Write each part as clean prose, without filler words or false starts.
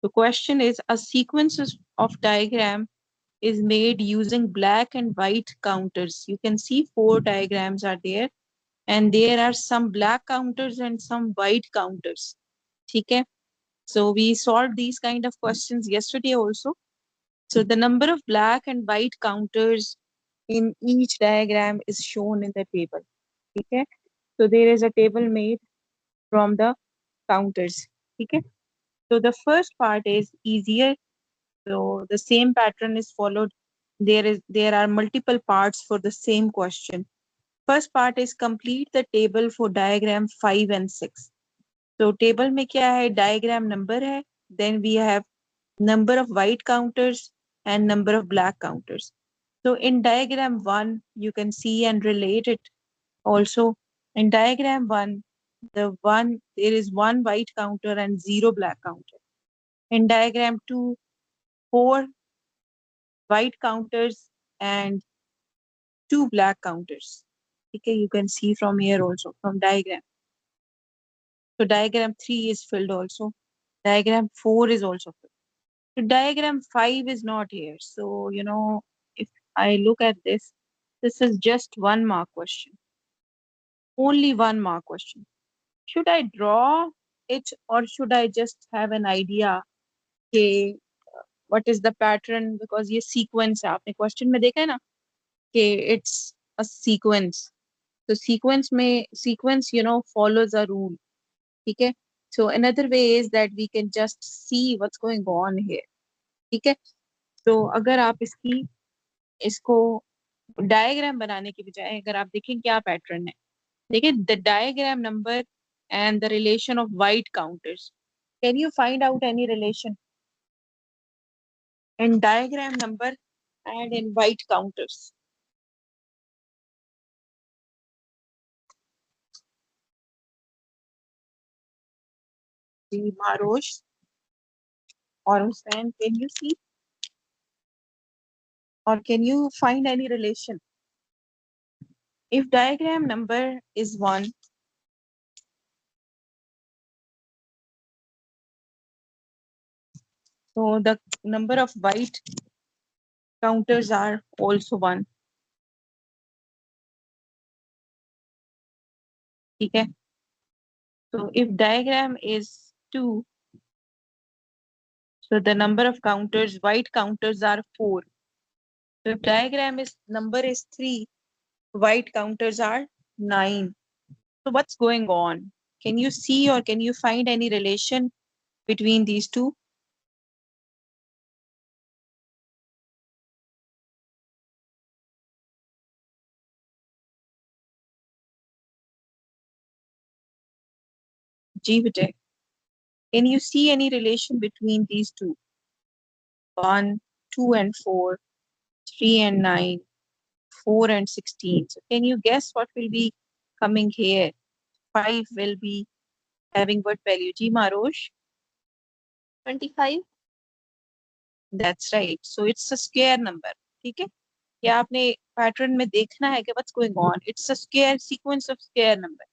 The question is, a sequence of diagram is made using black and white counters. You can see 4 diagrams are there, and there are some black counters and some white counters. Okay, so we solved these kind of questions yesterday also. So the number of black and white counters in each diagram is shown in the table. Okay, so there is a table made from the counters. Okay, so the first part is easier. So the same pattern is followed. There are multiple parts for the same question. First part is complete the table for diagram 5 and 6. So table में क्या है? Diagram number है. Then we have number of white counters and number of black counters. So in diagram 1, you can see and relate it also. In diagram 1, there is 1 white counter and 0 black counter. In diagram 2, 4 white counters and 2 black counters. Okay, you can see from here also, from diagram. So diagram 3 is filled also. Diagram 4 is also filled. So diagram 5 is not here. So, if I look at this is just 1 mark question. Only 1 mark question. Should I draw it or should I just have an idea? Okay, what is the pattern? Because ये sequence है. आपने question में देखा है ना? Okay, it's a sequence. So sequence, follows a rule. Okay. So another way is that we can just see what's going on here. Okay. So अगर आप इसको डायग्राम बनाने की बजाय अगर आप देखें क्या पैटर्न है, देखिए the diagram number and the relation of white counters. Can you find out any relation in diagram number and in white counters? The Marosh or Hussain, can you see or can you find any relation? If diagram number is 1, so the number of white counters are also 1. Okay. So if diagram is 2, so the number of counters, white counters are 4. So if diagram is number is 3, white counters are 9. So what's going on? Can you see or can you find any relation between these two? G bete. Can you see any relation between these two? 1, 2 and 4, 3 and 9, 4 and 16. So can you guess what will be coming here? 5 will be having what value? G Marosh? 25. That's right. So it's a square number. ठीक है? या आपने pattern में देखना है कि what's going on? It's a square sequence of square number.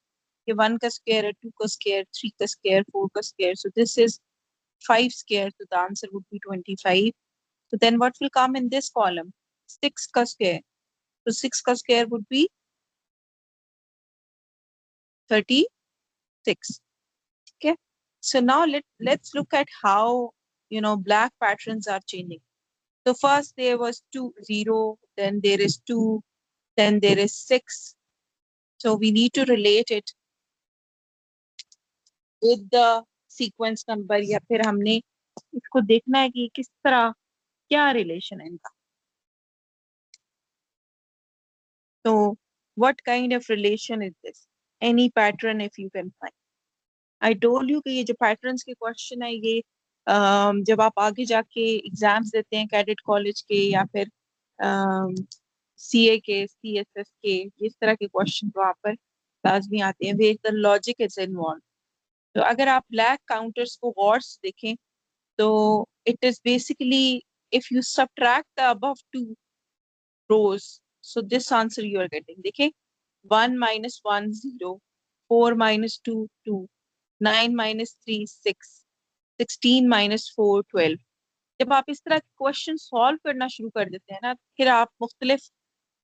कि 1 का square है, 2 का square, 3 का square, 4 का square. So this is 5 square. So the answer would be 25. So then what will come in this column? 6 ka square. So 6 ka square would be 36. Okay. So now let's look at how black patterns are changing. So first there was 2, 0, then there is 2, then there is 6. So we need to relate it with the sequence number या फिर हमने इसको देखना है कि किस तरह क्या relation है इनका. So what kind of relation is this? Any pattern if you can find. I told you कि ये जो patterns के question है ये जब आप आगे जाके एग्जाम्स देते हैं कैडेट कॉलेज के या फिर सीए के सीएसएस के इस तरह के क्वेश्चन वहाँ पर लाजमी आते हैं way the logic is involve. तो अगर आप ब्लैक काउंटर्स को गौर से देखें तो it is basically if you subtract the above 2 rows, so this answer you are getting. देखें 1 minus 1 0, 4 minus 2 2, 9 minus 3 6. 16 माइनस 4 12। जब आप इस तरह के क्वेश्चन सॉल्व करना शुरू कर देते हैं ना, फिर आप मुख्तलिफ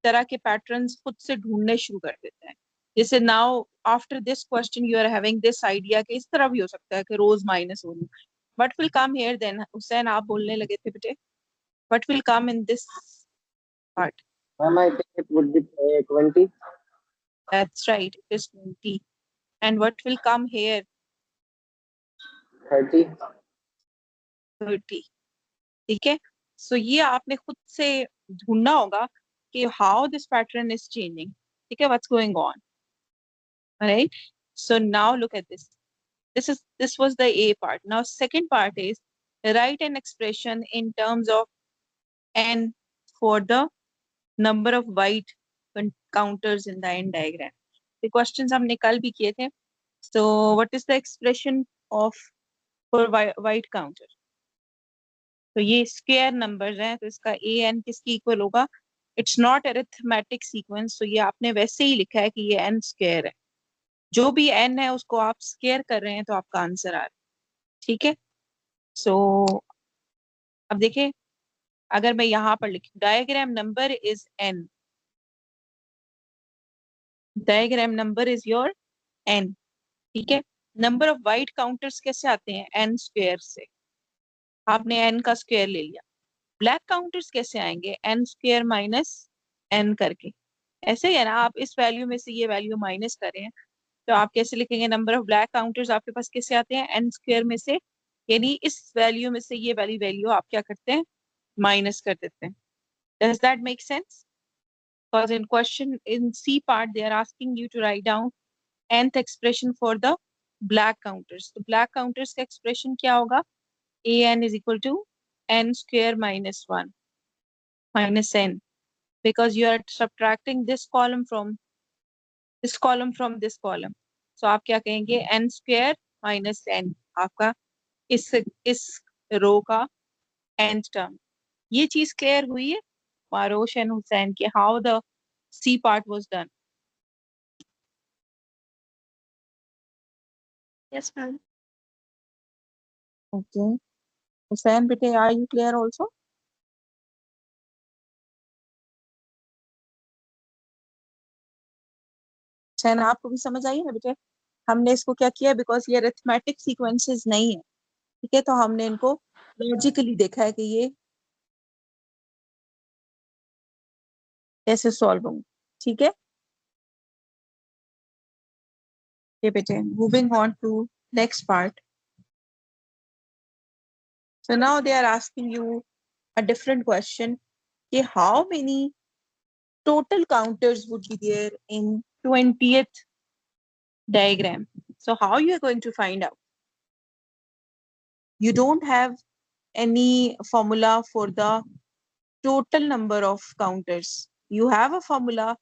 तरह के पैटर्न्स खुद से ढूंढने शुरू कर देते हैं। जैसे now after this question you are having this idea कि इस तरह भी हो सकता है कि रोज माइनस हो रही, but will come here then. Hussain आप बोलने लगे थे बेटे, but will come in this part. Ma'am, I think it would be 20. That's right, it is 20. And what will come here? 30. 30. ठीक है, सो ये आपने खुद से ढूंढना होगा कि how this pattern is changing. ठीक है, what's going on, right? So now look at this. This was the A part. Now second part is write an expression in terms of n for the number of byte counters in the n diagram. The questions हमने कल भी किए थे. So what is the expression of for byte counter? तो ये square numbers हैं, तो इसका ए एन किसकी इक्वल होगा? इट्स नॉट अरिथमेटिक सीक्वेंस, तो ये आपने वैसे ही लिखा है कि ये एन स्क्वायर है। जो भी एन है उसको आप स्क्वायर कर रहे हैं तो आपका आंसर आ रहा है। ठीक है, सो अब देखें, अगर मैं यहाँ पर लिखूं diagram number is N, diagram number is your N. ठीक है, नंबर ऑफ बाइट काउंटर्स कैसे आते हैं? एन स्क्वायर से। आपने एन का स्क्वायर ले लिया। ब्लैक काउंटर्स कैसे आएंगे? एन स्क्वायर माइनस एन करके। ऐसे ही है ना, आप इस वैल्यू में से ये वैल्यू माइनस कर रहे हैं, तो आप कैसे लिखेंगे? नंबर ऑफ ब्लैक काउंटर्स आपके पास कैसे आते हैं? एन स्क्वायर में से, यानी इस वैल्यू में से ये वाली वैल्यू आप क्या करते हैं? माइनस कर देते हैं। Does that make sense? Because in question in C part they are asking you to write down nth expression for the black counters. तो black counters का expression क्या होगा? an is equal to n square minus 1 minus n, because you are subtracting this column from this column from this column. So आप क्या कहेंगे? n square minus n आपका इस रो का nth term। ये चीज क्लियर हुई है मारोश एंड हुसैन के how the C part was done? Yes, ma'am. Okay. Hussain, bete, are you clear also? Hussain आपको भी समझ आई है बेटे? हमने इसको क्या किया, बिकॉज ये अरिथमेटिक सीक्वेंसेस नहीं है, ठीक है, तो हमने इनको लॉजिकली देखा है कि ये कैसे सॉल्व होंगे। ठीक है, ये बेटे, moving on to next part. So now they are asking you a different question, कि how many total counters would be there in 20th diagram? So how you are going to find out? You don't have any formula for the total number of counters. You have a formula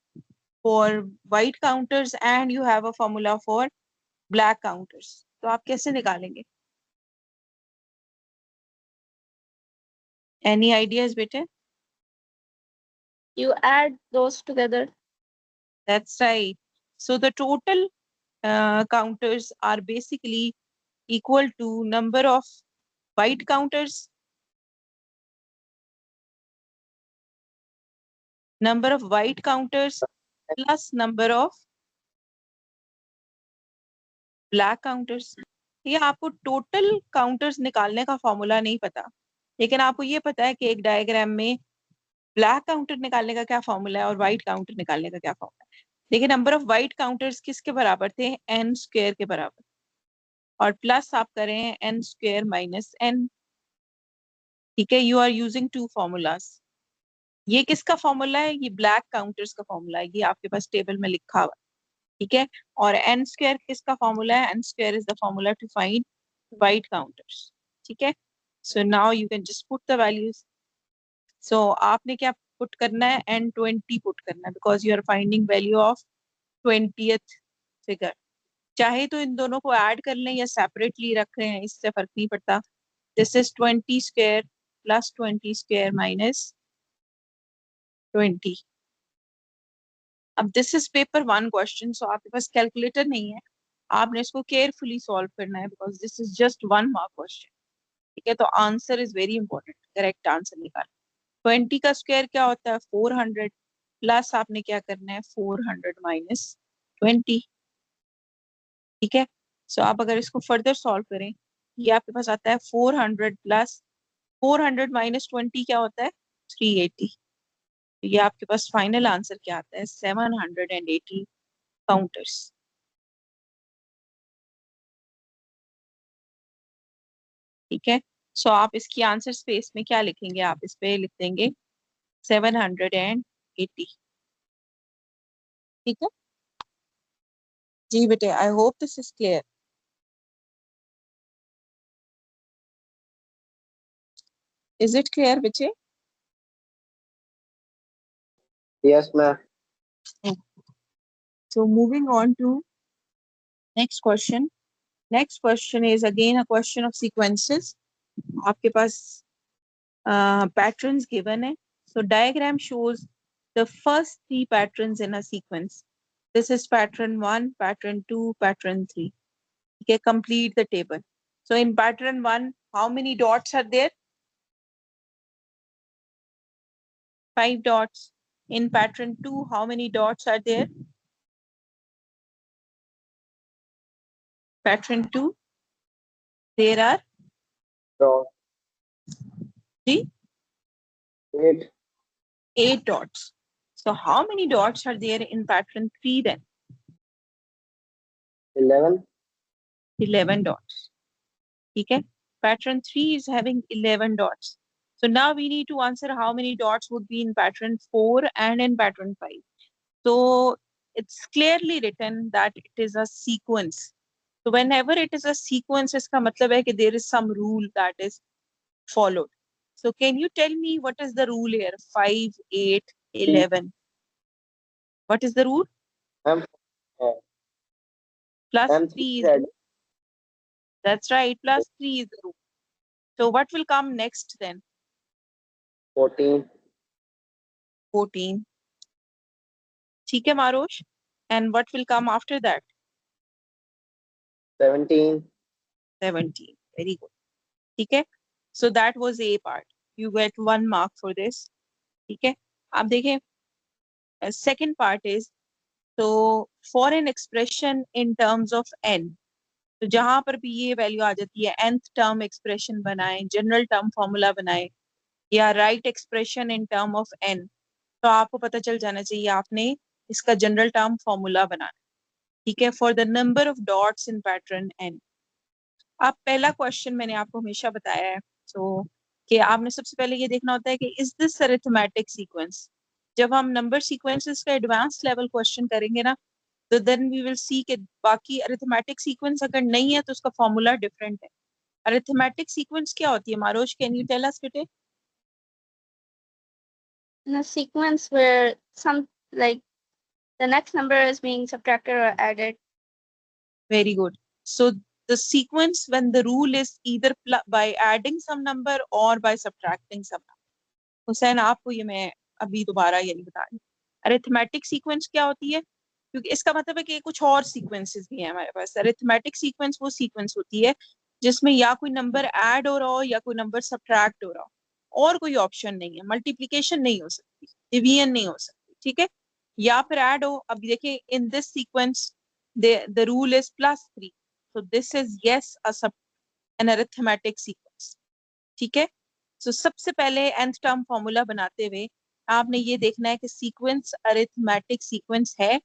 for white counters and you have a formula for black counters. तो आप कैसे निकालेंगे? Any ideas, बेटे? You add those together. That's right. So the total counters are basically equal to number of white counters, number of white counters plus number of black counters. ये आपको total counters निकालने का formula नहीं पता, लेकिन आपको ये पता है कि एक डायग्राम में ब्लैक काउंटर निकालने का क्या फॉर्मूला है और व्हाइट काउंटर निकालने का क्या फॉर्मूला है। देखिए, नंबर ऑफ व्हाइट काउंटर्स किसके बराबर थे? एन स्क्वायर के बराबर, और प्लस आप करें एन स्क्वायर माइनस एन। ठीक है, you are using two formulas. ये किसका फॉर्मूला है? ये ब्लैक काउंटर्स का फॉर्मूला है, ये आपके पास टेबल में लिखा हुआ है। ठीक है, और एन स्क्वायर किसका फॉर्मूला है? N square is the formula to find white counters. ठीक है, so now you can just put the values. So आपने क्या पुट करना है? एन 20 पुट करना है, because you are finding value of 20th figure. चाहे तो इन दोनों को ऐड कर लें या सेपरेटली रख रहे हैं, इससे फर्क नहीं पड़ता। This is 20 square plus 20 square minus 20। अब दिस इज पेपर 1 क्वेश्चन, सो आपके पास कैलकुलेटर नहीं है, आपने इसको केयरफुली सॉल्व करना है, because this is just 1 mark question. ठीक है, तो answer is very important, correct answer निकाल। 20 का स्क्वायर क्या होता है 400, प्लस आपने क्या करना है 400 माइनस 20। ठीक है, सो आप अगर इसको फर्दर सॉल्व करें, ये आपके पास आता है 400 प्लस 400 माइनस 20 क्या होता है 380। तो ये आपके पास फाइनल आंसर क्या आता है 780 काउंटर्स। ठीक है, सो आप इसकी आंसर स्पेस में क्या लिखेंगे, आप इस पे लिख देंगे 780। ठीक है जी बेटे, आई hope this is clear. Is it clear बच्चे? Yes, ma'am. So moving on to next question. Next question is again a question of sequences. आपके पास patterns given है. So diagram shows the first three patterns in a sequence. This is pattern 1, pattern 2, pattern 3. Okay, complete the table. So in pattern 1, how many dots are there? 5 dots. In pattern 2, how many dots are there? Pattern 2, there are Draw 3, 8, 8 dots. So how many dots are there in pattern 3 then? 11, 11 dots. Okay, pattern 3 is having 11 dots. So now we need to answer how many dots would be in pattern 4 and in pattern 5. So it's clearly written that it is a sequence. So whenever it is a sequence, iska matlab hai ki there is some rule that is followed. So can you tell me what is the rule here? 5, 8, 11. What is the rule? M, Plus M3 3 is is added. that's right. Plus 3 is the rule. So what will come next then? 14, 14. ठीक है मारोश. And what will come after that? 17, 17. Very good. ठीक है. So that was A part. You get 1 mark for this. ठीक है. आप देखें. Second part is so for an expression in terms of n. तो जहां पर भी ये वैल्यू आ जाती है nth टर्म एक्सप्रेशन बनाएं, जनरल टर्म फॉर्मूला बनाएं या right expression in term of n, तो आपको पता चल जाना चाहिए आपने इसका जनरल टर्म फॉर्मूला बनाना. ठीक है, for the number of dots in pattern n. आप पहला क्वेश्चन मैंने आपको हमेशा बताया है सो कि आपने सबसे पहले ये देखना होता है कि इज दिस अरिथमेटिक सीक्वेंस. जब हम नंबर सीक्वेंसेस का एडवांस लेवल क्वेश्चन करेंगे ना, तो देन वी विल सी कि बाकी अरिथमेटिक सीक्वेंस अगर नहीं है तो उसका फॉर्मूला डिफरेंट है. अरिथमेटिक सीक्वेंस क्या होती है मारोज, कैन यू टेल अस बेटे? In a sequence where some like the next number is being subtracted or added. Very good. So the sequence when the rule is either by adding some number or by subtracting some number. Hussain आपको ये मैं अभी दोबारा ये नहीं बता रही. Arithmetic sequence क्या होती है, क्योंकि इसका मतलब है कि कुछ और सीक्वेंसेस भी हैं हमारे पास. अरिथमेटिक सीक्वेंस वो सीक्वेंस होती है जिसमें या कोई नंबर ऐड हो रहा हो या कोई नंबर सब्ट्रैक्ट हो रहा हो और कोई ऑप्शन नहीं है. मल्टीप्लिकेशन नहीं हो सकती, डिवीजन नहीं हो सकती. ठीक है, या फिर ऐड हो. अब देखिए in this sequence the rule is +3, so this is yes an arithmetic sequence. ठीक है, so सबसे पहले nth टर्म फॉर्मूला बनाते हुए आपने ये देखना है कि सीक्वेंस अरिथमेटिक सीक्वेंस है.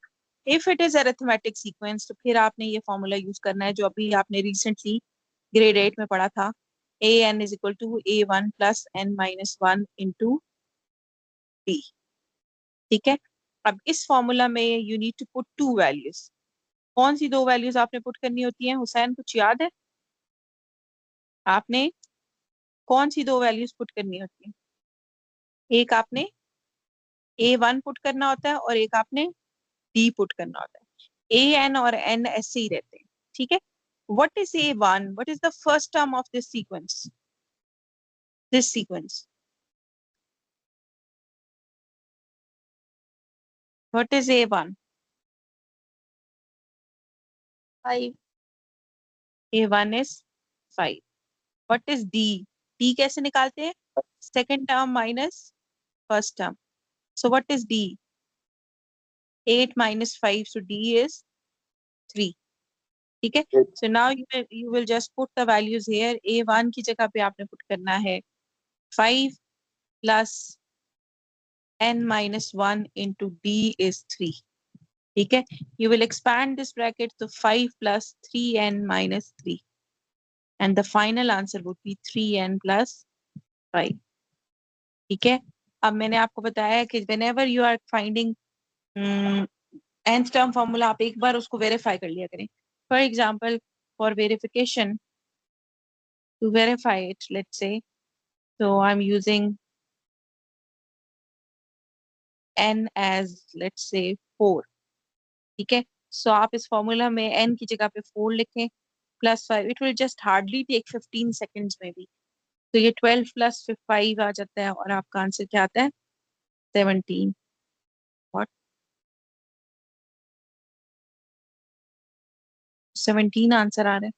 If it is arithmetic sequence तो फिर आपने ये फॉर्मूला यूज करना है जो अभी आपने रिसेंटली ग्रेड 8 में पढ़ा था. an is equal to a1 plus n minus 1 into b. ठीक है, अब इस फॉर्मूला में you need to put 2 values. कौन सी 2 वैल्यूज आपने पुट करनी होती हैं हुसैन, कुछ याद है? आपने कौन सी 2 वैल्यूज पुट करनी होती है? एक आपने a1 पुट करना होता है और एक आपने b पुट करना होता है. an और n ऐसे ही रहते हैं. ठीक है, what is a1? What is the first term of this sequence? This sequence. What is a1? 5. a1 is 5. What is D? D कैसे निकालते हैं? Second term minus first term. So what is D? 8 minus 5. So D is 3. ठीक है? So now you will just put the values here. A1 की जगह पे आपने put करना है 5 plus n minus 1 into D is 3. ठीक है? You will expand this bracket to 5 plus 3n minus 3. And the final answer would be 3n plus 5. ठीक है? अब मैंने आपको बताया कि whenever you are finding nth term formula, आप एक बार उसको verify कर लिया करें. For example, for verification, to verify it, let's say, so I'm using n as, let's say, 4. ठीक है? So आप इस formula में n की जगह पे 4 लिखें plus 5. It will just hardly take 15 seconds maybe. तो ये 12 plus 5 आ जाता है और आपका आंसर क्या आता है? 17. What? 17 आंसर आ रहा है.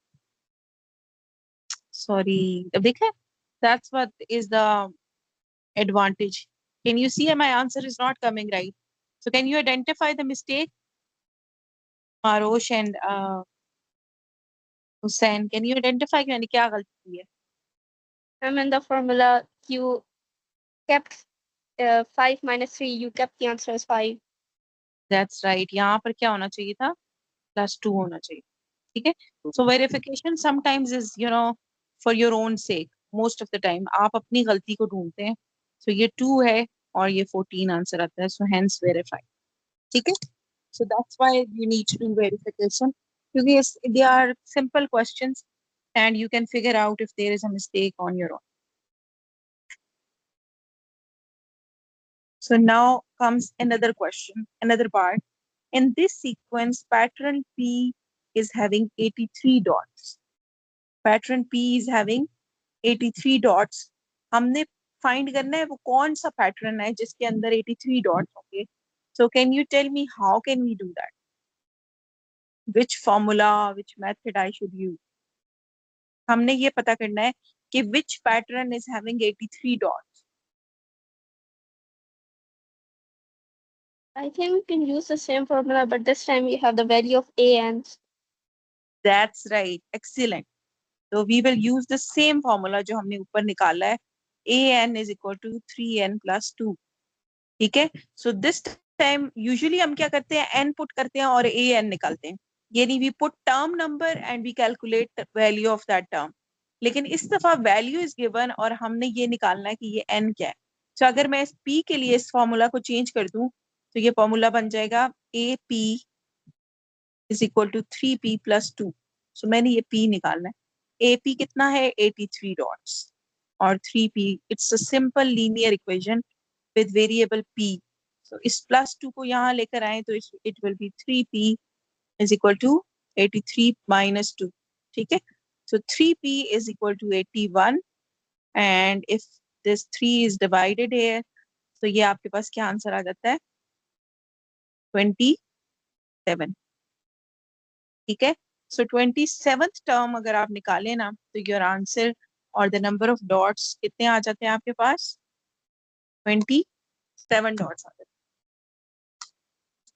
Sorry. अब देखा? That's what is the advantage. Can you see my answer is not coming right? So can you identify the mistake? Marosh and Hussain, can you identify कि मैंने क्या गलती की है? In the formula, you kept 5 minus 3, you kept the answer as 5. That's right. यहाँ पर क्या होना चाहिए था? +2 होना चाहिए. ठीक है? So verification sometimes is, for your own sake. Most of the time आप अपनी गलती को ढूंढते हैं. So ये 2 है और ये 14 आंसर आता है. So hence verify. ठीक है? So that's why you need to do verification. Because they are simple questions and you can figure out if there is a mistake on your own. So now comes another question, another part. In this sequence, pattern P is having 83 dots. Pattern P is having 83 dots. हमने find करना है वो कौन सा pattern है जिसके अंदर 83 dots होंगे. So can you tell me how can we do that? Which formula, which method I should use? हमने ये पता करना है कि which pattern is having 83 dots. I think we can use the same formula, but this time we have the value of an. That's right. Excellent. So we will use the same formula जो हमने ऊपर निकाला है. an is equal to 3n plus 2. ठीक है? So this time usually हम क्या करते हैं? n put करते हैं और an निकालते हैं. यानी we put term number and we calculate the value of that term. लेकिन इस दफा value is given और हमने ये निकालना है कि ये n क्या है. So अगर मैं इस p के लिए इस formula को change कर दूं तो ये formula बन जाएगा ap is equal to 3p plus 2. So मैंने ये p निकालना है. AP कितना है? 83 dots और 3p. It's a simple linear equation with variable p. So इस +2 को यहाँ लेकर आए तो it will be 3p is equal to 83 minus 2. ठीक है? So 3p is equal to 81 and if this 3 is divided here, so ये आपके पास क्या आंसर आ जाता है? 27. ठीक है? So 27th term अगर आप निकालें ना तो your answer और the number of dots कितने आ जाते हैं आपके पास? 27 dots आ जाते हैं.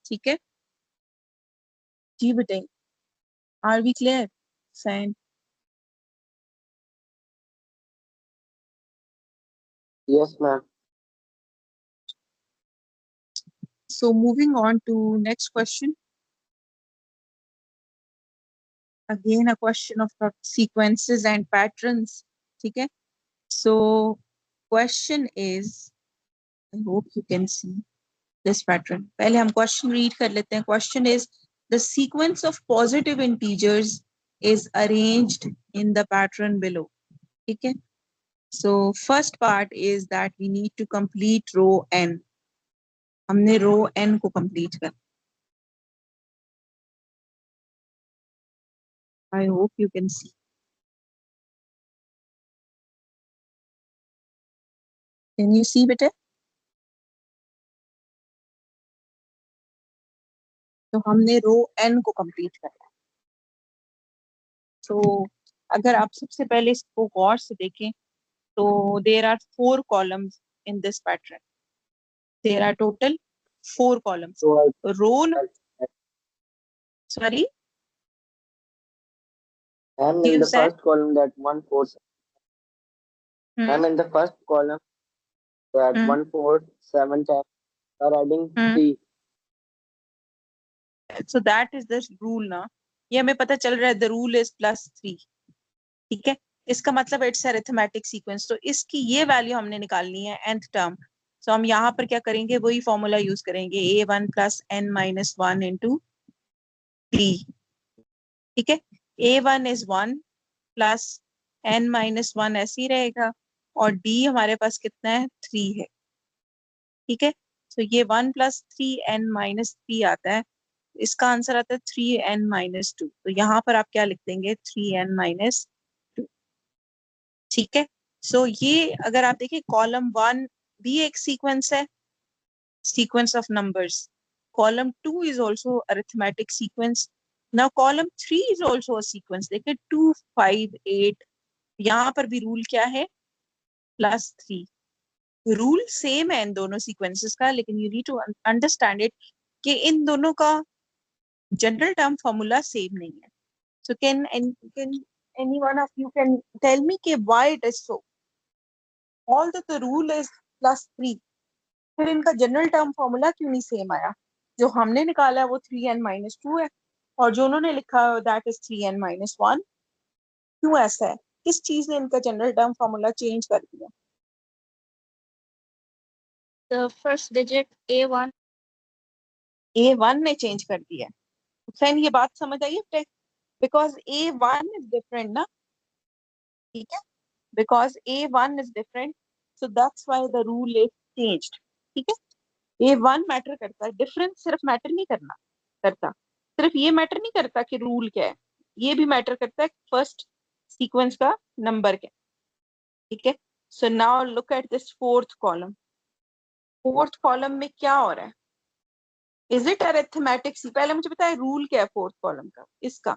ठीक है? जी बताइए. Are we clear? Fine. Yes, ma'am. So moving on to next question. Again, a question of sequences and patterns. ठीक है? So question is, I hope you can see this pattern. पहले हम question read कर लेते हैं. Question is, the sequence of positive integers is arranged in the pattern below. ठीक है? So first part is that we need to complete row n. हमने row n को complete कर. I hope you can see. Can you see बेटे? तो हमने रो n को complete करना है. So अगर आप सबसे पहले इसको गौर से देखें तो there are 4 columns in this pattern. There are total 4 columns. So row sorry I'm in you the said first column that 1 4. I'm in the first column that Hmm. 1 4 7 times are adding Hmm. 3. So that is the rule ना. ये हमें पता चल रहा है the rule is +3. ठीक है, इसका मतलब इट्स अरिथमेटिक सीक्वेंस. तो इसकी ये वैल्यू हमने निकालनी है nth टर्म. सो हम यहाँ पर क्या करेंगे, वही फॉर्मूला यूज करेंगे a1 + n-1 × d. ठीक है, a1 is 1 + n-1 ऐसे ही रहेगा और d हमारे पास कितना है 3 है. ठीक है, तो ये 1 + 3n-3 आता है. इसका आंसर आता है 3n-2. तो यहाँ पर आप क्या लिख देंगे 3n-2. ठीक है, सो ये अगर आप देखिए कॉलम 1 भी एक सीक्वेंस है, sequence of numbers. Column 2 is also arithmetic sequence. Now column 3 is also a sequence. देखिए 2 5 8. यहाँ पर भी रूल क्या है +3. रूल सेम है इन दोनों सीक्वेंसेस का, लेकिन you need to understand it कि इन दोनों का जनरल टर्म फॉर्मूला सेम नहीं है. So can any one of you can tell me कि why it is so? Although the rule is +3, फिर इनका जनरल टर्म फॉर्मूला क्यों नहीं सेम आया? जो हमने निकाला है वो 3n-2 है और जो उन्होंने लिखा है दैट इज 3n-1. क्यों ऐसा है? किस चीज ने इनका जनरल टर्म फॉर्मूला चेंज कर दिया? The first digit A1. A1 ने चेंज कर दिया. फैन ये बात समझ आई है? बिकॉज A1 इज डिफरेंट ना. ठीक है, because A1 is different, so that's why the rule is changed. ठीक है, A1 मैटर करता है, डिफरेंस सिर्फ मैटर नहीं करता. सिर्फ ये मैटर नहीं करता कि रूल क्या है, ये भी मैटर करता है फर्स्ट सीक्वेंस का नंबर क्या. ठीक है, so now look at this fourth column. Fourth column में क्या हो रहा है? Is it arithmetic? पहले मुझे बताए रूल क्या है फोर्थ कॉलम का. इसका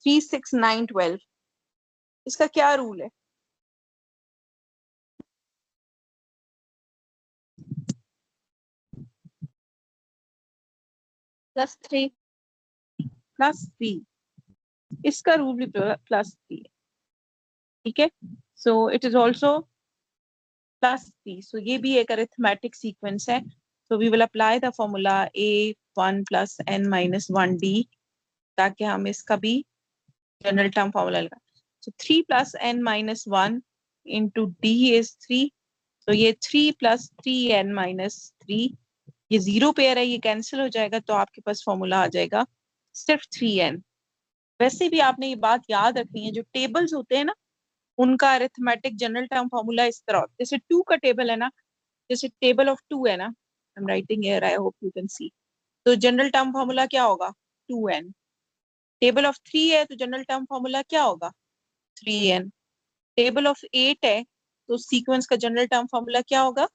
3 6 9 12, इसका क्या रूल है? +3. +3. इसका रूल भी +3 है. ठीक है, so it is also +3. So ये भी एक अरिथमेटिक सीक्वेंस है. So we will apply the formula a1 + n-1 d, ताकि हम इसका भी जनरल टर्म फॉर्मूला लगा. सो 3 + n-1 × d is 3. तो ये 3 + 3n-3, ये 0 पेयर है, ये कैंसिल हो जाएगा, तो आपके पास फॉर्मूला आ जाएगा सिर्फ 3n. वैसे भी आपने ये बात याद रखनी है, जो टेबल्स होते हैं ना उनका अरिथमेटिक जनरल टर्म फॉर्मूला इस तरह होता है. जैसे 2 का टेबल है ना, जैसे टेबल ऑफ 2 है ना, I am writing here, I hope you can see. तो जनरल टर्म फॉर्मूला क्या होगा 2n. टेबल ऑफ 3 है तो जनरल टर्म फॉर्मूला क्या होगा 3n. टेबल ऑफ 8 है तो सीक्वेंस का जनरल टर्म फॉर्मूला क्या होगा?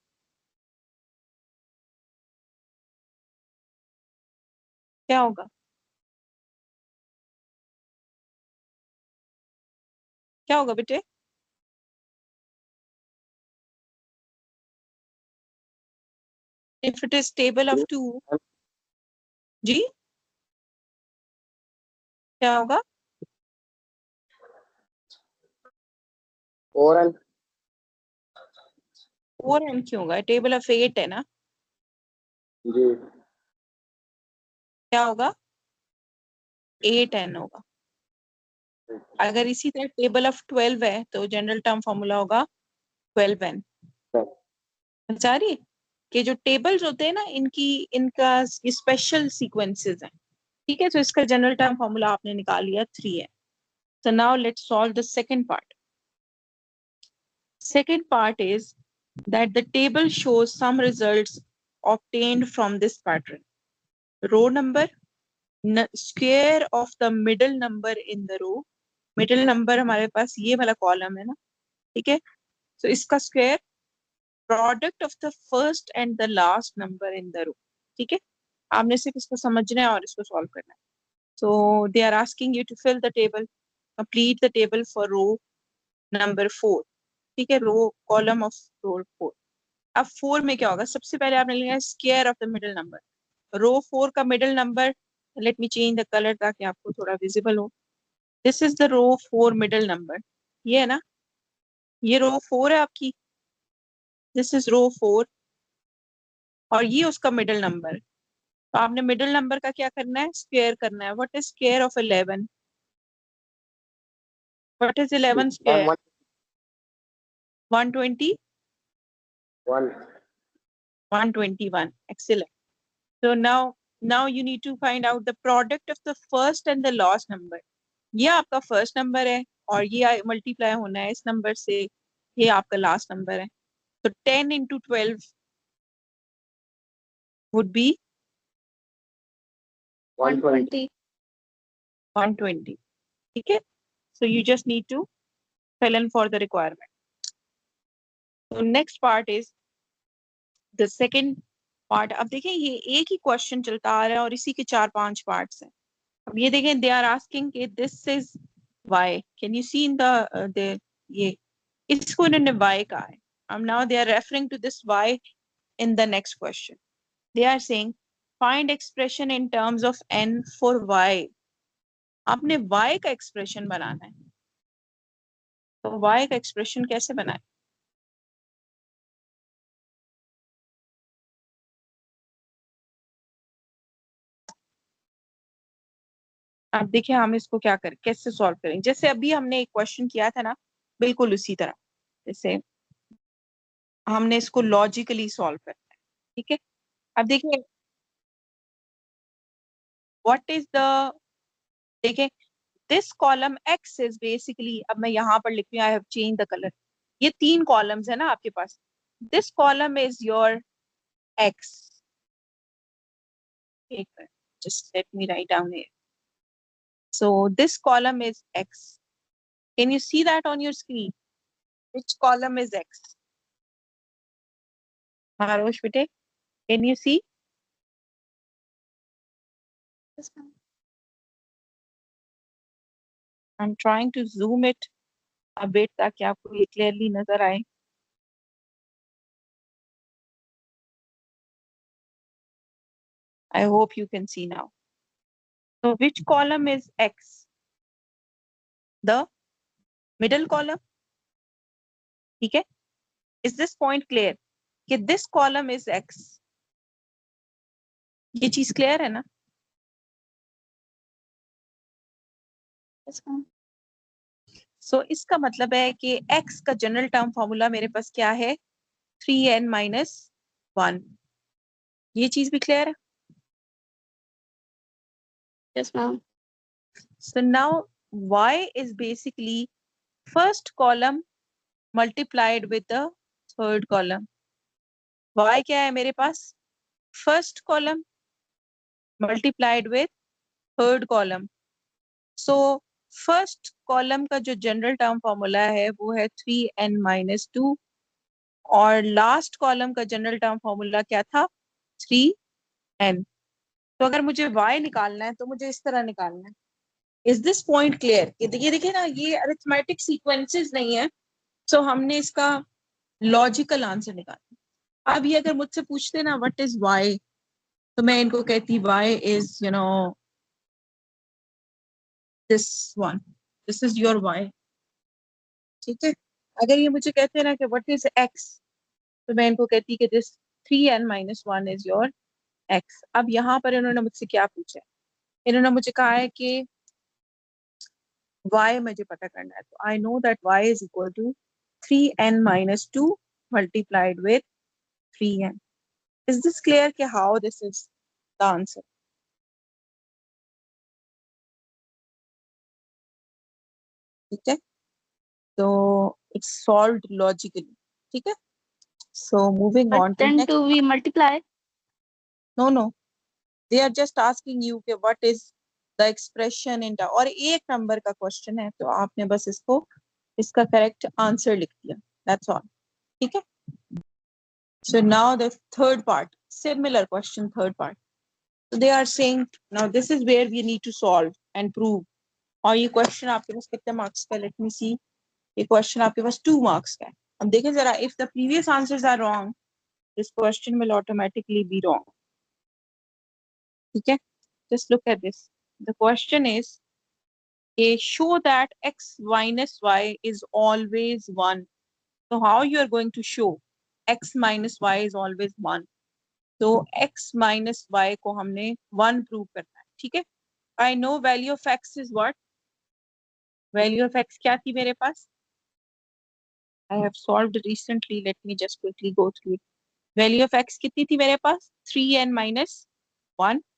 क्या होगा? क्या होगा बेटे? If it is table of 2, जी क्या होगा? 4 and 4n क्यों होगा? टेबल ऑफ 8 है ना, जी क्या होगा 8n होगा. अगर इसी तरह टेबल ऑफ 12 है तो जनरल टर्म फॉर्मूला होगा 12n. समझ आ रही है कि जो टेबल्स होते हैं ना इनकी इनका स्पेशल सीक्वेंसेस हैं. ठीक है, तो इसका जनरल टर्म फॉर्मूला आपने निकाल लिया 3n. So now let's solve the second part. Second part is that the table shows some results obtained from this pattern. Row number, square of the middle number in the row. Middle number हमारे पास ये वाला column है ना. ठीक है, so इसका square, product of the first and the last number in the row. ठीक है, आपने सिर्फ इसको समझना है और इसको सॉल्व करना है. So they are asking you to fill the table. Complete the table for row number 4. ठीक है, रो कॉलम ऑफ रो 4. अब 4 में क्या होगा, सबसे पहले आपने लिखा है square of the middle number. Row 4 का middle number, let me change the colour ताकि आपको थोड़ा विजिबल हो. This is the row 4 middle number. ये है ना, ये रो 4 है आपकी. दिस इज रो 4 और ये उसका मिडिल नंबर. तो आपने मिडिल नंबर का क्या करना है, स्क्वायर करना है. What is square of 11? What is 11 square? 120. 121. Excellent. So now you need to find out the product of the first and the last number. ये आपका फर्स्ट नंबर है और ये मल्टीप्लाई होना है इस नंबर से. ये आपका लास्ट नंबर है. तो 10 into 12 would be 120. 120. ठीक है. So you just need to fill in for the requirement. So next part is the second part. अब देखें ये एक ही क्वेश्चन चलता आ रहा है और इसी के 4-5 पार्ट्स हैं. अब ये देखें, they are asking कि this is y. Can you see in the ये इसको इन्होंने y कहा है. Now they are referring to this y in the next question. They are saying find expression in terms of n for y. आपने y का expression बनाना है. तो y का एक्सप्रेशन कैसे बनाए? अब देखिए हम इसको क्या करें, कैसे सॉल्व करें. जैसे अभी हमने एक क्वेश्चन किया था ना, बिल्कुल उसी तरह. जैसे हमने इसको लॉजिकली सॉल्व करना है. ठीक है. अब देखिए व्हाट इज द, देखिए this column x is basically, अब मैं यहाँ पर लिख रही हूँ, I have change the colour. ये 3 कॉलम्स है ना आपके पास. This column is your x. एक minute, just let me write down here. So this column is x. Can you see that on your screen? Which column is x? Harosh bete, can you see? Yes, ma'am. I'm trying to zoom it a bit ताकि आपको ये clearly नजर आए. I hope you can see now. So which column is x? The middle column. ठीक है. Is this point clear? कि this column is x. ये चीज clear है ना? Yes, ma'am. So इसका मतलब है कि x का जनरल टर्म फॉर्मूला मेरे पास क्या है, 3n minus 1. ये चीज भी clear है? Yes, ma'am. So now y is basically first column multiplied with the third column. y क्या है मेरे पास, first column multiplied with third column. So first column का जो general term formula है वो है 3n minus 2 और last column का general term formula क्या था, 3n. तो अगर मुझे y निकालना है तो मुझे इस तरह निकालना है. Is this point clear? ये देखिए ना, ये अरिथमेटिक सीक्वेंसेस नहीं है. सो हमने इसका लॉजिकल आंसर निकाला. अब ये अगर मुझसे पूछते ना व्हाट इज y, तो मैं इनको कहती y is this one, this is your y. ठीक है. अगर ये मुझे कहते ना कि व्हाट इज x, तो मैं इनको कहती कि this 3n minus 1 is your x. अब यहाँ पर इन्होंने मुझसे क्या पूछा है, इन्होंने मुझे कहा है कि y मुझे पता करना है. तो I know that y is equal to 3n minus 2 multiplied with 3n. Is this clear कि how this is the answer? ठीक है. So it's solved logically. ठीक है. So moving But on to then next. do we multiply? No. They are just asking you कि what is the expression in और एक number का question है तो आपने बस इसका करेक्ट आंसर लिख दिया. That's all. ठीक है. So now the third part, similar question, third part. So they are saying now this is where we need to solve and prove. और ये क्वेश्चन आपके पास कितने मार्क्स का, लेट मी सी, ये क्वेश्चन आपके पास 2 मार्क्स का है। अब देखें जरा, if the previous answers are wrong, this question will automatically be wrong. ठीक है, just look at this, the question is show that x minus y is always 1. So how you are going to show x minus y is always 1? तो x minus y को हमने 1 prove करना है। ठीक है, I know value of x is what? Value of x क्या थी मेरे पास? I have solved recently. Let me just quickly go through it. Value of x कितनी थी मेरे पास? 3n minus 1.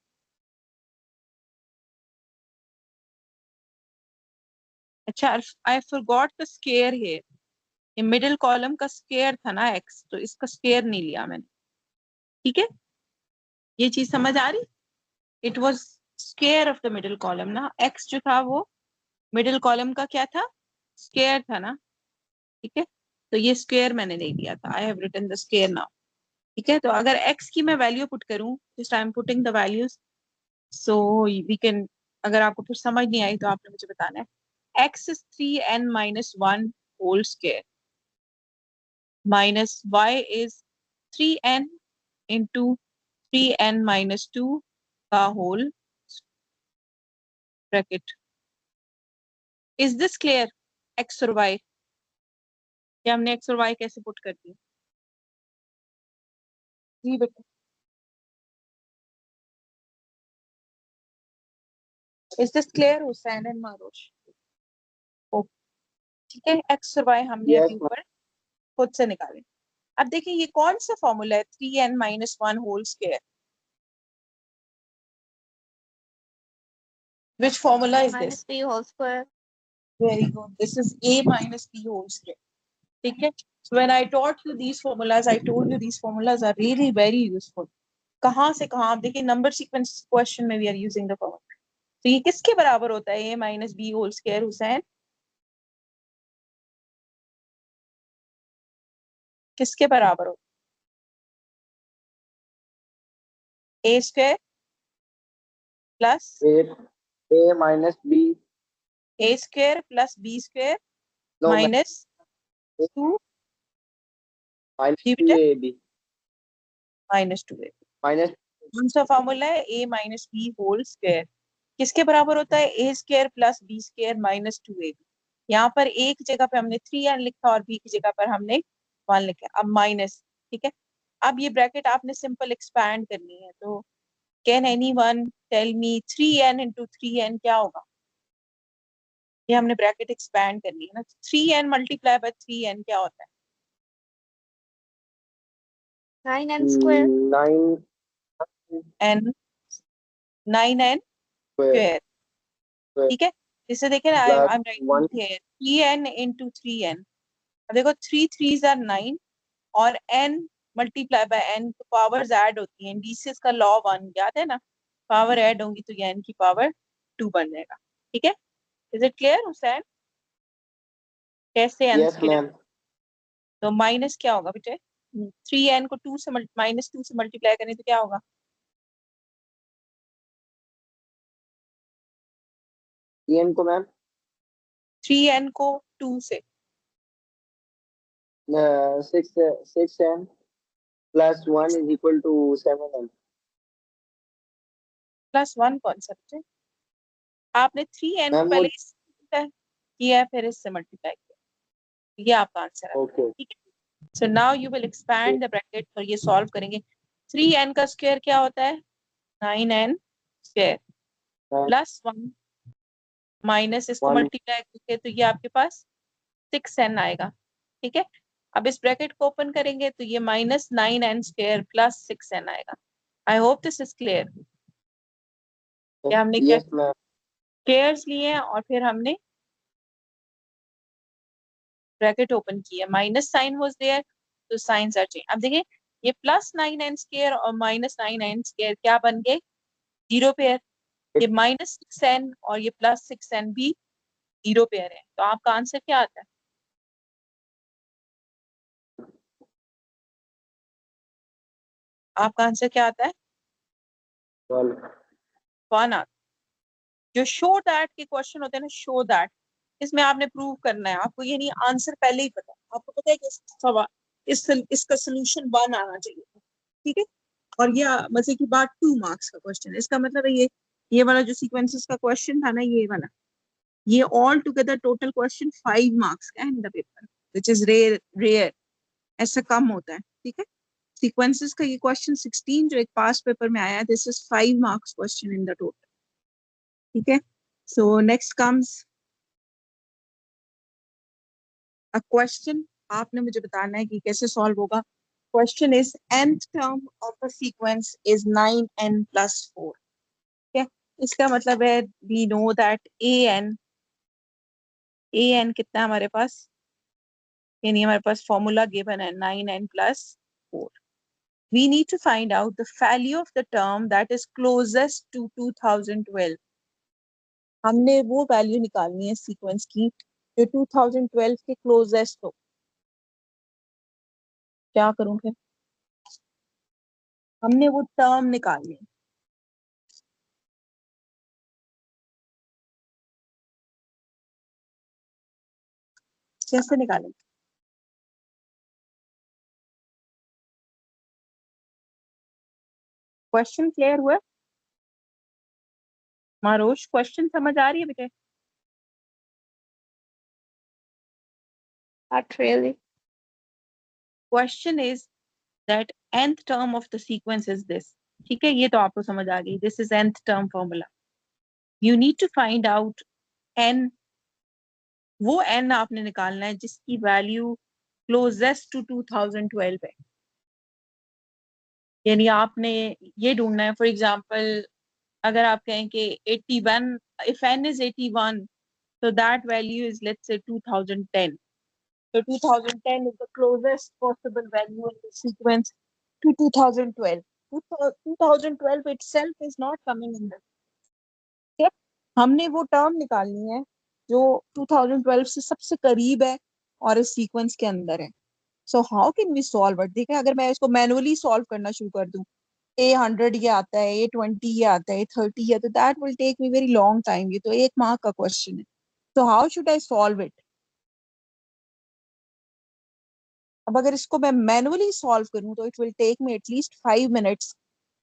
अच्छा, I forgot the square here. ये middle column का square था ना x, तो इसका स्क्वायर नहीं लिया मैंने। ठीक है, ये चीज समझ आ रही? It was square of the middle column ना, x जो था वो मिडिल कॉलम का क्या था? स्क्वायर था ना। ठीक है, तो ये स्क्वायर मैंने नहीं लिया था। I have written the square now. ठीक है, तो अगर x की मैं वैल्यू पुट करूं, just I am putting the values, so we can, अगर आपको फिर समझ नहीं आई तो आपने मुझे बताना है। x is 3n minus 1 whole square minus y is 3n into 3n minus 2 का whole bracket. Is this clear? x और y, ये हमने x और y कैसे पुट कर दिया? जी बेटा, is this clear Hussain and Marosh? Okay, ठीक है, x और y हमने Yes, अभी ma'am. ऊपर खुद से निकाले। अब देखिए ये कौन सा फॉर्मूला है 3n minus 1 whole square? Which formula is minus this? b whole square. Very good. This is a minus b whole square. ठीक है, so when I taught you these formulas, I told you these formulas are really very useful. कहाँ से कहाँ, आप देखिए number sequence question में we are using the formula. तो ये किसके बराबर होता है a minus b whole square Hussain? किसके बराबर होता है? a square plus A minus B. a square plus b square No, ma'am. minus 2 Minus जी बेटा, 2AB. minus 2a। Minus कौन सा फॉर्मूला है? a minus b whole square किसके बराबर होता है? a square plus b square minus 2ab। यहाँ पर a की जगह पे हमने 3n लिखा और b की जगह पर हमने 1 लिखा, अब माइनस। ठीक है, अब ये ब्रैकेट आपने सिंपल एक्सपैंड करनी है, तो can anyone tell me 3n into 3n क्या होगा? ये हमने ब्रैकेट एक्सपैंड करनी है ना, 3n मल्टीप्लाई बाय 3n क्या होता है? 9n square. 9 n 9n square square. ठीक है, जिससे देखे ना, आई plus am writing 1. Here 3n into 3n। अब देखो 3 3s आर 9 और n मल्टीप्लाई बाय n, तो पावर्स ऐड होती हैं, डीसीएस का लॉ 1 याद है ना, पावर ऐड होंगी तो ये n की पावर 2 बन जाएगा। ठीक है, इज इट क्लियर हुसैन? कैसे n Yes, स्क्वायर? ma'am. तो माइनस क्या होगा बेटे? 3n को 2 से माइनस 2 से मल्टीप्लाई करें तो क्या होगा? 3n को मैम 3n को 2 से 6n plus 1 is equal to 7n. Plus 1 कौन सा बेटे? आपने 3n को मैम वो पहले इससे multiply किया है, फिर इससे मल्टीप्लाई किया, ये आपका आंसर है। ओके ठीक है, so now you will expand the bracket और ये सॉल्व करेंगे। 3n का स्क्वायर क्या होता है? 9n स्क्वायर प्लस 1 माइनस इसको 1 मल्टीप्लाई करके तो ये आपके पास 6n आएगा। ठीक है, अब इस ब्रैकेट को ओपन करेंगे तो ये minus 9n square plus 6n आएगा। आई होप दिस इज क्लियर। क्या हमने क्या यस मैम स्क्वायर्स लिए हैं और फिर हमने ब्रैकेट ओपन किया, माइनस साइन वाज देयर तो साइंस आर चेंज। अब देखिए ये प्लस 9n स्क्वायर और माइनस 9n स्क्वायर क्या बन गए? Zero pair. ये माइनस 6n और ये प्लस 6n भी जीरो पेयर है, तो आपका आंसर क्या आता है? आपका आंसर क्या आता है? 12 कौन आता है? जो शो दैट के क्वेश्चन होते हैं ना, शो दैट, इसमें आपने प्रूव करना है, आपको ये नहीं आंसर पहले ही पता, आपको पता है कि सवाल इसका सोल्यूशन 1 आना चाहिए, ठीक है। और ये मजे की बात 2 मार्क्स का क्वेश्चन है, इसका मतलब है ये वाला जो सीक्वेंसेस का क्वेश्चन था ना, ये वाला, ये all together total question 5 marks का है in the paper, which is rare, ऐसा कम होता है, ठीक है। सीक्वेंसेस का ये क्वेश्चन 16 जो एक पास पेपर में आया, this is 5 marks question in the total, ठीक है। So next comes a question, आपने मुझे बताना है कि कैसे सॉल्व होगा। Question is nth term of the sequence is 9n plus 4, ठीक है। इसका मतलब है वी नो दैट an कितना है हमारे पास, यानी हमारे पास फॉर्मूला गिवन है 9n plus 4. We need to find out the value of the term that is closest to 2012. हमने वो वैल्यू निकालनी है सीक्वेंस की जो 2012 के क्लोजेस्ट हो। क्या करूं फिर, हमने वो टर्म निकालनी है। कैसे निकालें? क्वेश्चन क्लियर हुआ? मारोश, क्वेश्चन समझ आ रही है बेटे? Not really. Question is that nth term of the sequence is this. ठीक है, ये तो आपको समझ आ गई, this is nth term formula. You need to find out n, वो n आपने निकालना है जिसकी वैल्यू क्लोजेस्ट टू 2012 है। यानी आपने ये ढूंढना है, फॉर एग्जांपल अगर आप कहें कि 81, if n is 81, so that value is let's say 2010. So 2010 is the closest possible value in the sequence to 2012. 2012 itself is not coming in this. ठीक है? हमने वो टर्म निकालनी है जो 2012 से सबसे करीब है और इस सीक्वेंस के अंदर है। So how can we solve it? देखिए, अगर मैं इसको मैनुअली सॉल्व करना शुरू कर दूं, A100 ये आता है, A20 ये आता है, A30 है, तो that will take me very long time. ये तो 1 मार्क का क्वेश्चन है। तो how should I solve it? अब अगर इसको मैं मैनुअली सॉल्व करूं तो it will take me at least 5 minutes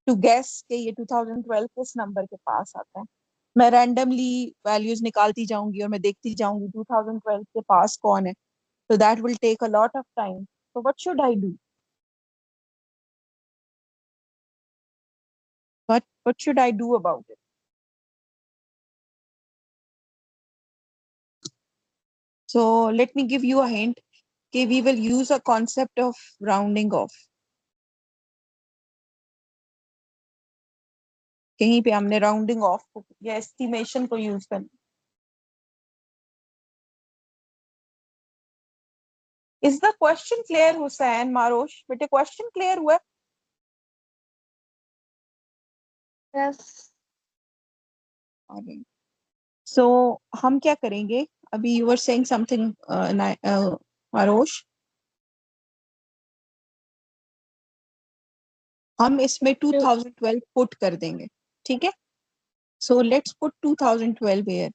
to guess कि ये 2012 किस नंबर के पास आता है। मैं रैंडमली वैल्यूज निकालती जाऊंगी और मैं देखती जाऊंगी 2012 के पास कौन है, so that will take a lot of time. So what should I do? What should I do about it? So let me give you a hint. Okay, we will use a concept of rounding off. कहीं पे हमने rounding off को या estimation को use करना। Is the question clear, Hussain, Marosh? बेटे question clear हुआ? Yes. So हम क्या करेंगे? अभी you were saying something, Marosh. हम इसमें 2012 put कर देंगे, ठीक है? So let's put 2012 here.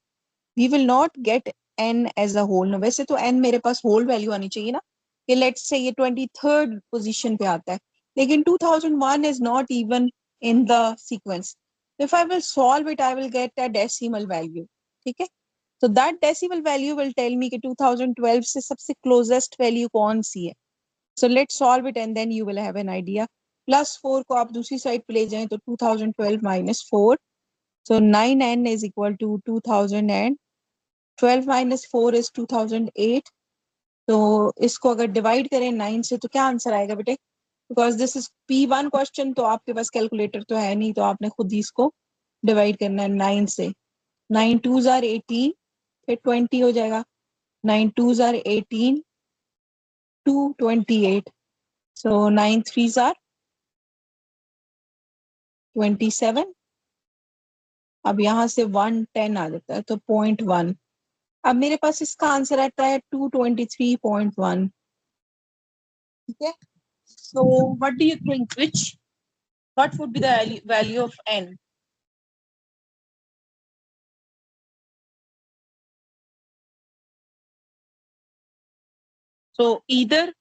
We will not get n as a whole. No, वैसे तो n मेरे पास whole value आनी चाहिए ना, कि let's say ये 23rd position पे आता है, लेकिन 2001 is not even in the sequence. If I will solve it, I will get a decimal value, ठीक है? So that decimal value will tell me कि 2012 से सबसे closest value कौन सी है. So let's solve it and then you will have an idea. Plus 4 को आप दूसरी साइड पे ले जाएं तो 2012 minus 4. So 9n is equal to 2012 minus 4 is 2008. तो इसको अगर डिवाइड करें 9 से तो क्या आंसर आएगा बेटे? Because this is P1 question, तो आपके पास कैलकुलेटर तो है नहीं, तो आपने खुद ही इसको डिवाइड करना है 9 से। 9 2s are 18, फिर 20 हो जाएगा। 9 2s are 18, 2 28, so 9 3s are 27। अब यहाँ से 1 10 आ जाता है तो 0.1। अब मेरे पास इसका आंसर आता है 223.1, ठीक है। So what do you think, what would be the value of n? So either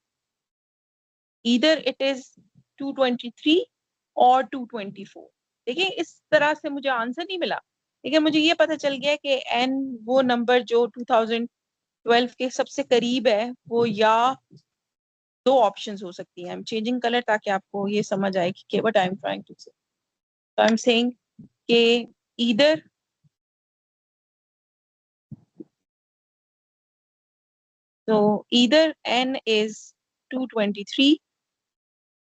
it is 223 और 224. देखिए इस तरह से मुझे आंसर नहीं मिला, लेकिन मुझे ये पता चल गया कि n वो नंबर जो 2012 के सबसे करीब है वो या दो ऑप्शंस हो सकती हैं. आई एम चेंजिंग कलर ताकि आपको ये समझ आए कि what I am trying to say. So I'm saying कि either n is 223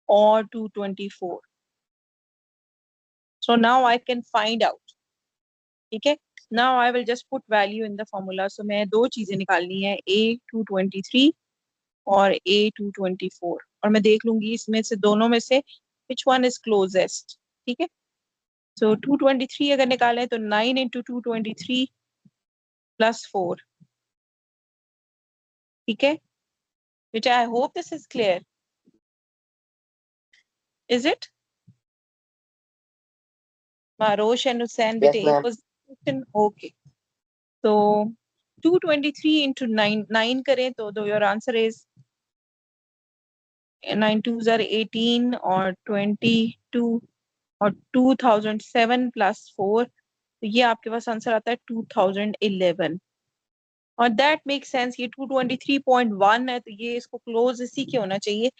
or 224. So now I can find out. ठीक है. Now I will just put value in the formula. So मैं दो चीजें निकालनी है, a 223 और a 224, और मैं देख लूंगी इसमें से दोनों में से which one is closest. ठीक है. So 223 अगर निकालें तो 9 into 223 plus 4. ठीक है. Which I hope this is clear. Is it? Marosh and Hussain, Yes, beta, ma'am. position. Okay. So 223 into 9 करें तो your answer is 9 2s are 18 or 22 और 2007 plus 4, तो ये आपके पास आंसर आता है 2011. और दैट मेक सेंस. ये 223.1 है तो ये इसको क्लोज इसी के होना चाहिए.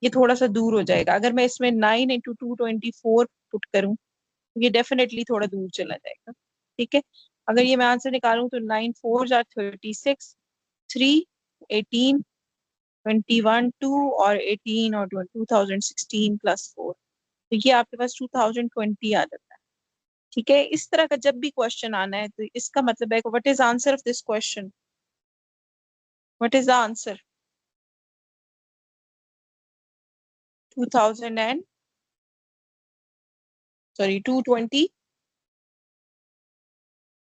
ये थोड़ा सा दूर हो जाएगा. अगर मैं इसमें 9 into 224 पुट करूं तो ये डेफिनेटली थोड़ा दूर चला जाएगा. ठीक है. अगर ये मैं आंसर निकालूं तो 9 4s are 36, 3, 18, 21, 2 और 18 और 2016 plus 4, तो ये आपके पास 2020 आ जाता है. ठीक है. इस तरह का जब भी क्वेश्चन आना है तो इसका मतलब है what is answer of this question. What is the answer? 2000 and sorry 220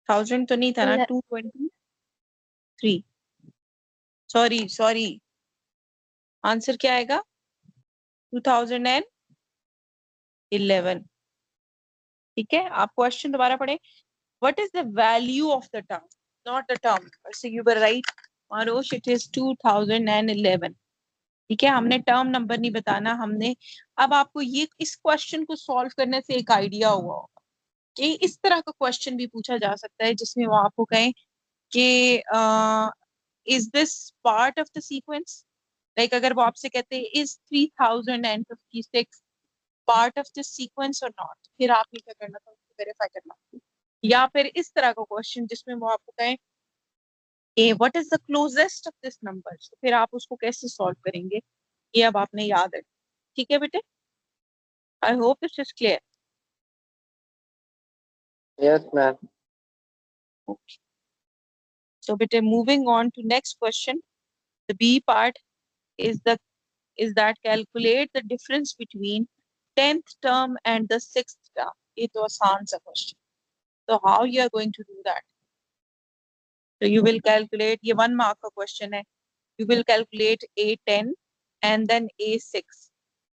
1000 तो नहीं था ना, 223. सॉरी आंसर क्या आएगा? 2011. ठीक है. आप क्वेश्चन दोबारा पढ़ें. What is the value of the term, not the term. So you were right Marosh, it is 2011. ठीक है. हमने टर्म नंबर नहीं बताना. हमने अब आपको ये इस क्वेश्चन को सॉल्व करने से एक आइडिया हुआ होगा कि इस तरह का क्वेश्चन भी पूछा जा सकता है जिसमें वो आपको कहें कि is this part of the sequence. Like अगर वो आपसे कहते हैं is 3056 part of this sequence और नॉट, फिर आपने क्या करना था? उसको वेरीफाई करना. या फिर इस तरह का क्वेश्चन जिसमें वो आपको कहें कि what is the closest of this number, तो फिर आप उसको कैसे सॉल्व करेंगे ये अब आपने याद रखना. ठीक है बेटे. आई hope this is clear. Yes, ma'am. Okay. So beta, moving on to next question. The B part is that calculate the difference between 10th term and the 6th term. ये तो आसान सा question. So how you are going to do that? So you will calculate, ये 1 mark का question है. You will calculate A10 and then A6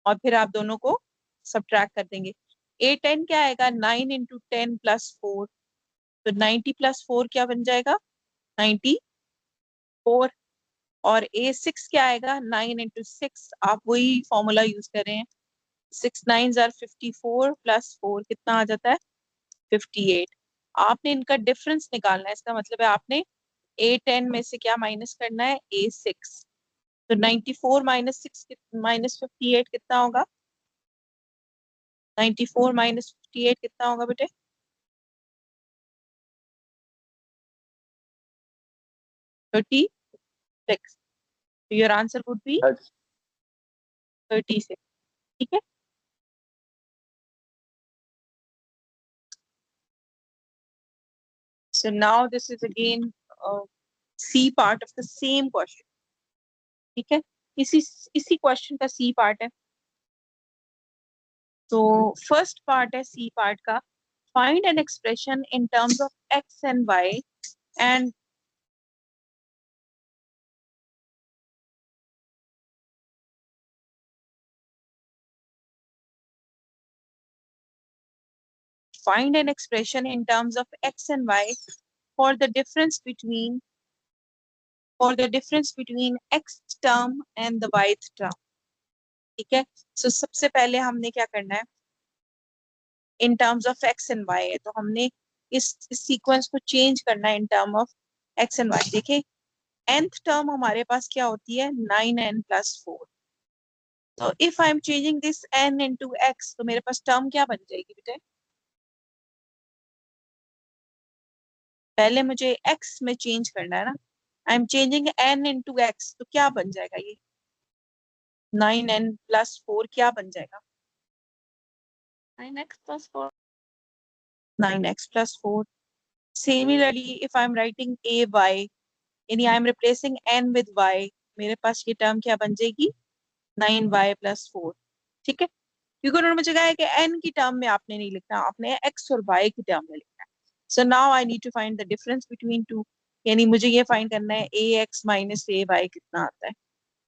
और फिर आप दोनों को subtract कर देंगे. A10 क्या आएगा? 9 into 10 plus 4. तो 90 plus 4 क्या बन जाएगा? 94. और A6 क्या आएगा? 9 into 6. आप वही फॉर्मूला यूज कर रहे हैं. 6 9s are 54 plus 4 कितना आ जाता है? 58. आपने इनका डिफरेंस निकालना है. इसका मतलब है आपने A10 में से क्या माइनस करना है? A6. तो 94 minus 6 minus 58 कितना होगा? 94 minus 58 कितना होगा बेटे? 36. So your answer would be 36. ठीक है. So now this is again C part of the same question. ठीक है. इसी क्वेश्चन का C पार्ट है. तो फर्स्ट पार्ट है C पार्ट का. Find an expression in terms of x and y and find an expression in terms of x and y for the difference between for the difference between x term and the y term. ठीक है, so सबसे पहले हमने क्या करना है, in terms of x and y है, तो हमने इस सीक्वेंस को चेंज करना है in term of x and y. देखिए nth टर्म हमारे पास क्या होती है 9n plus 4. तो if I am changing this n into x, तो मेरे पास टर्म क्या बन जाएगी बेटे, पहले मुझे x में चेंज करना है ना, I am changing n into x, तो क्या बन जाएगा ये 9n plus 4 क्या बन जाएगा 9x plus 4. 9x plus 4. Similarly, if I am writing ay, यानी I am replacing n with y, मेरे पास ये टर्म क्या बन जाएगी 9y plus 4. ठीक है, क्योंकि उन्होंने मुझे कहा है कि n की टर्म में आपने नहीं लिखना, आपने x और y की टर्म में लिखना है. So now I need to find the difference between two. यानी मुझे ये फाइंड करना है ax minus ay कितना आता है.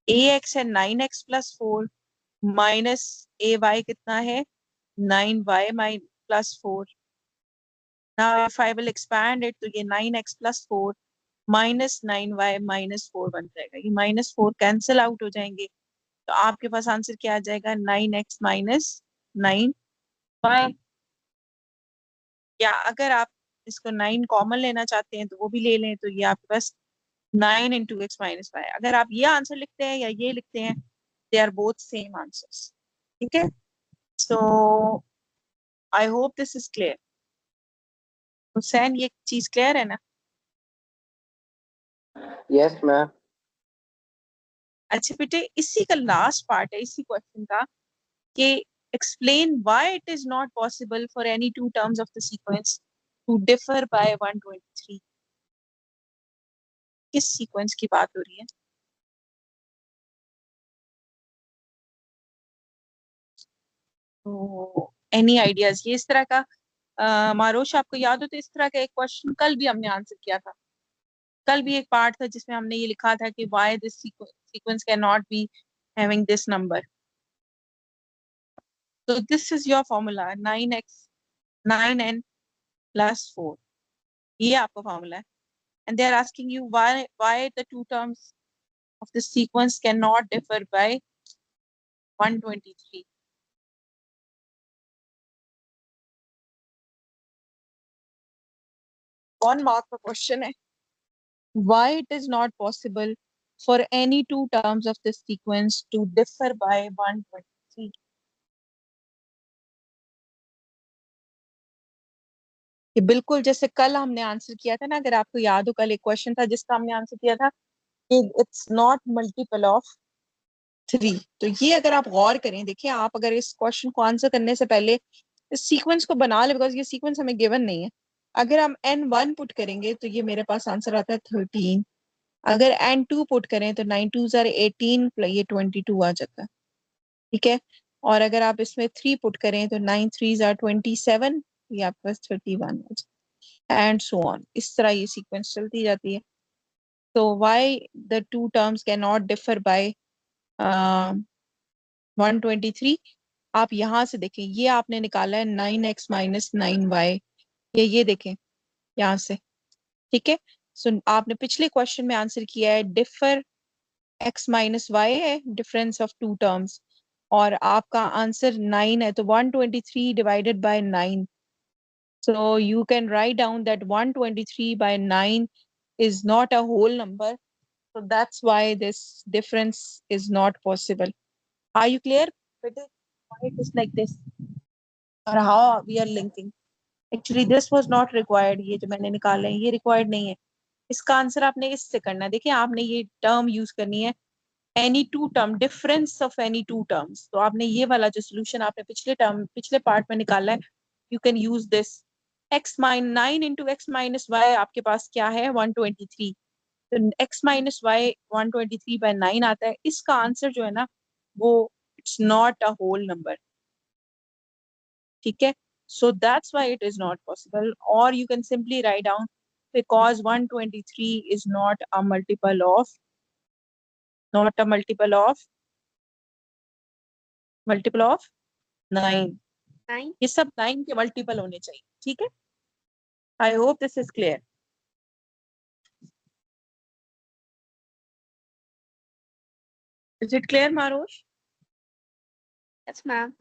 ax है 9x plus 4 minus ay कितना है 9y plus 4. Now if I will expand it, तो ये 9x plus 4 minus 9y minus 4 बन जाएगा. ये minus 4 कैंसिल आउट हो जाएंगे, तो आपके पास आंसर क्या आ जाएगा 9x minus 9y. या अगर आप इसको 9 कॉमन लेना चाहते हैं तो वो भी ले लें, तो ये आपके पास 9 into x minus y. अगर आप ये आंसर लिखते हैं या ये लिखते हैं, they are both same answers. ठीक है, so I hope this is clear. Hussain, ये चीज क्लियर है ना? Yes, ma'am. अच्छा बेटे, इसी का लास्ट पार्ट है इसी क्वेश्चन का, कि explain why it is not possible for any two terms of the sequence to differ by 123. किस सीक्वेंस की बात हो रही है? तो एनी आइडियाज? ये इस तरह का मारोश, आपको याद हो तो इस तरह का एक क्वेश्चन कल भी हमने आंसर किया था. कल भी एक पार्ट था जिसमें हमने ये लिखा था कि why this sequence cannot be having this number. So this is your formula 9n plus 4. ये आपका फॉर्मूला है. And they are asking you why the two terms of the sequence cannot differ by 123. One mark per question है. Why it is not possible for any two terms of this sequence to differ by 123. ये बिल्कुल जैसे कल हमने answer किया था ना, अगर आपको याद हो, कल एक क्वेश्चन था जिसका हमने आंसर किया था कि इट्स नॉट मल्टीपल ऑफ 3. तो ये अगर आप गौर करें, देखिए आप अगर इस क्वेश्चन को आंसर करने से पहले इस सीक्वेंस को बना ले, बिकॉज ये सीक्वेंस हमें गिवन नहीं है. अगर हम n1 पुट करेंगे तो ये मेरे पास आंसर आता है 13. अगर n2 पुट करें तो 9 2s are 18, ये 22 आ जाता है. ठीक है, और अगर आप इसमें 3 पुट करें तो 9 3s are 27, ये आपके पास 31 आ जाता है, एंड सो ऑन. इस तरह ये सीक्वेंस चलती जाती है. तो why the two terms can not differ by 123. आप यहाँ से देखें, ये आपने निकाला है 9x minus 9y, ये देखें यहाँ से. ठीक है, सो आपने पिछले क्वेश्चन में आंसर किया है डिफर x minus y है, डिफरेंस ऑफ टू टर्म्स, और आपका आंसर 9 है. तो 123 divided by 9, so you can write down that 123 by 9 is not a whole number, so that's why this difference is not possible. Are you clear with it? Why it is like this or how we are linking? Actually this was not required. ये जो मैंने निकाला है ये required नहीं है. इसका answer आपने इससे करना है. देखिए आपने ये टर्म यूज करनी है, any two term, difference of any two terms. तो आपने ये वाला जो solution आपने पिछले पार्ट में निकाला है, you can use this. x minus 9 into x minus y आपके पास क्या है 123. तो x minus y 123 by 9 आता है. इसका आंसर जो है ना वो it's not a whole number. ठीक है, so that's why it is not possible. Or you can simply write down because 123 is not a multiple of 9. 9. ये सब 9 के मल्टीपल होने चाहिए. ठीक है, आई hope this is clear. Is it clear, Marosh? Yes, ma'am.